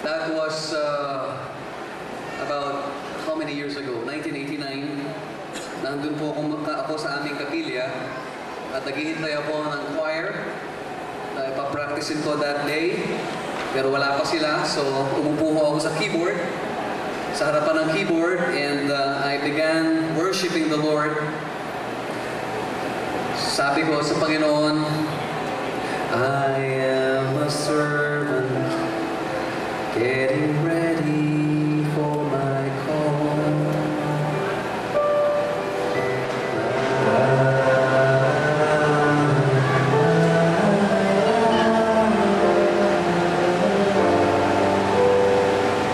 That was about how many years ago? 1989. Nandun po ako sa aming kapilya at naghihintay ako ng choir na ipapracticein ko that day. Pero wala pa sila, so umupo ako sa keyboard, sa harapan ng keyboard, and I began worshiping the Lord. Sabi ko sa Panginoon, I am a servant getting ready for my call.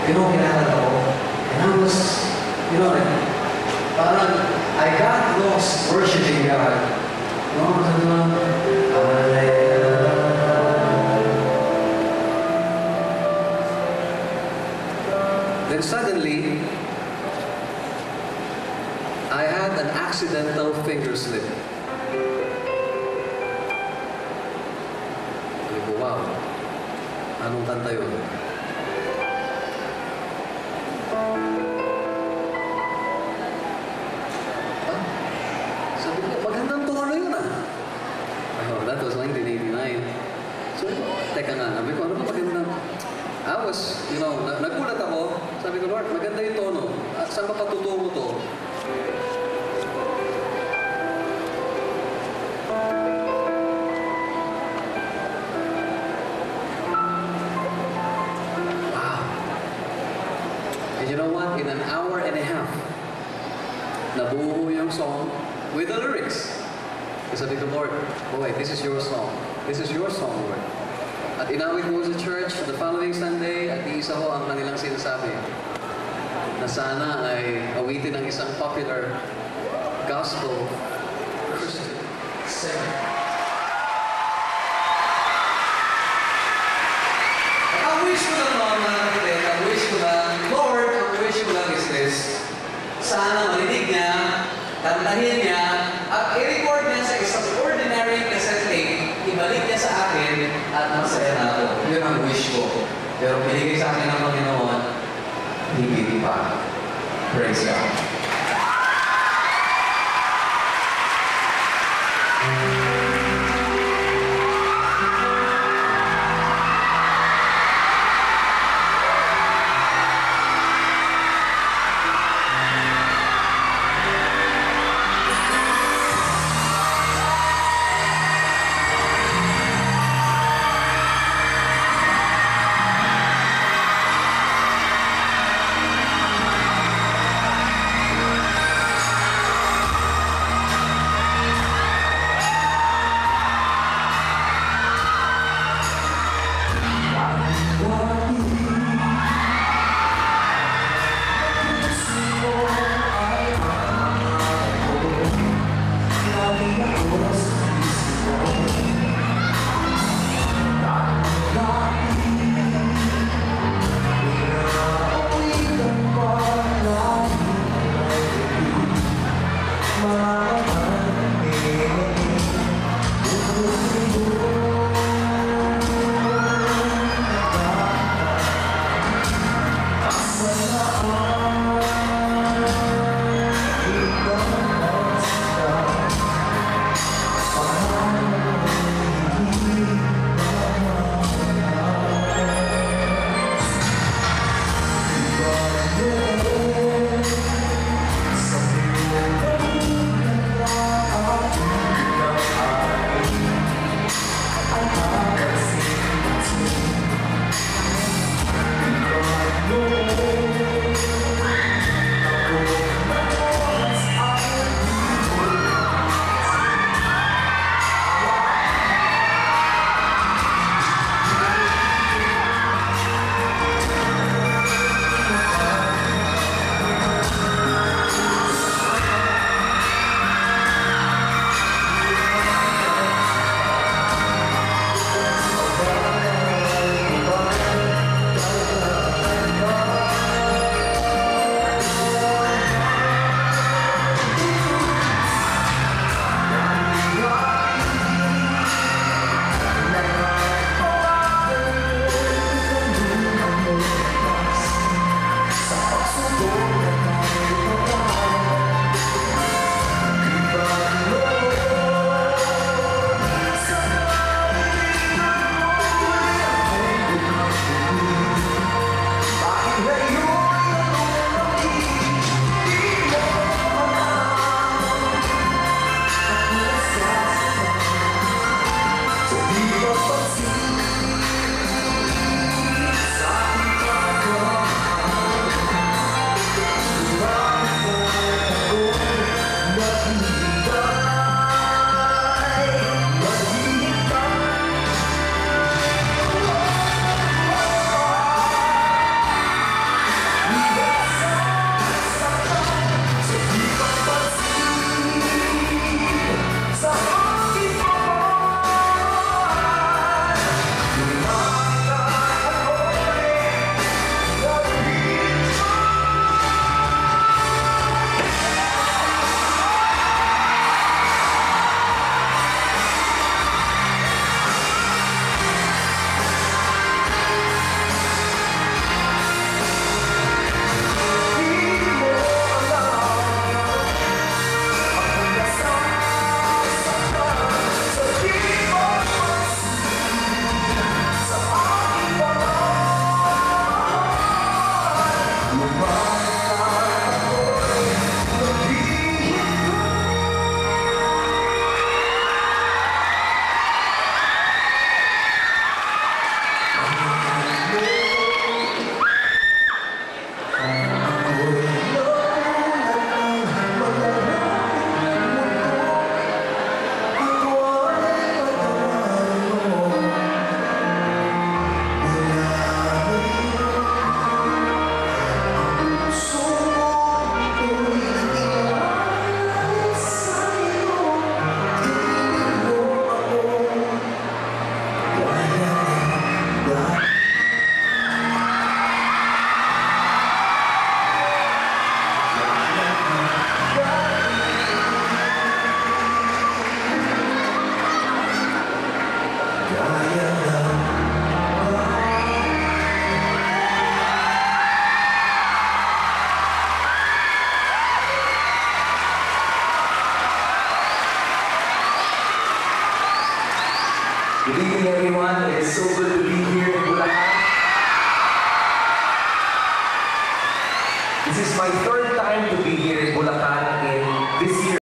Kinakilala ako, and I was, parang I got lost worshiping God. Then suddenly, I had an accidental finger slip. Sabi ko, wow, anong kanta yun? Sabi ko, magandang tono yun ah. Oh, that was 1989. So, teka nga, sabi ko, ano ba magandang? I was, nagulat ako. Sabi ko, Lord, maganda yung tono. Saan mapatutungo to? Wow. And you know what? In an hour and a half, nabuo yung song with the lyrics. Sabi ko, Lord, boy, this is your song. This is your song, Lord. At inawit mo sa church the following Sunday at iisa ho ang kanilang sinasabi na sana ay awitin ng isang popular gospel Christian singer. At ang wish ko lang mga kapatid, ang wish ko lang, Lord, ang wish ko lang is this, sana marinig niya, kantahin niya, at i-record niya sa isang ordinary cassette tape, ibalik niya sa akin, at masaya na ako. Yun ang wish ko. Pero binigay sa akin ng Panginoon, higit pa. Praise God. Good evening, everyone. It is so good to be here in Bulacan. This is my third time to be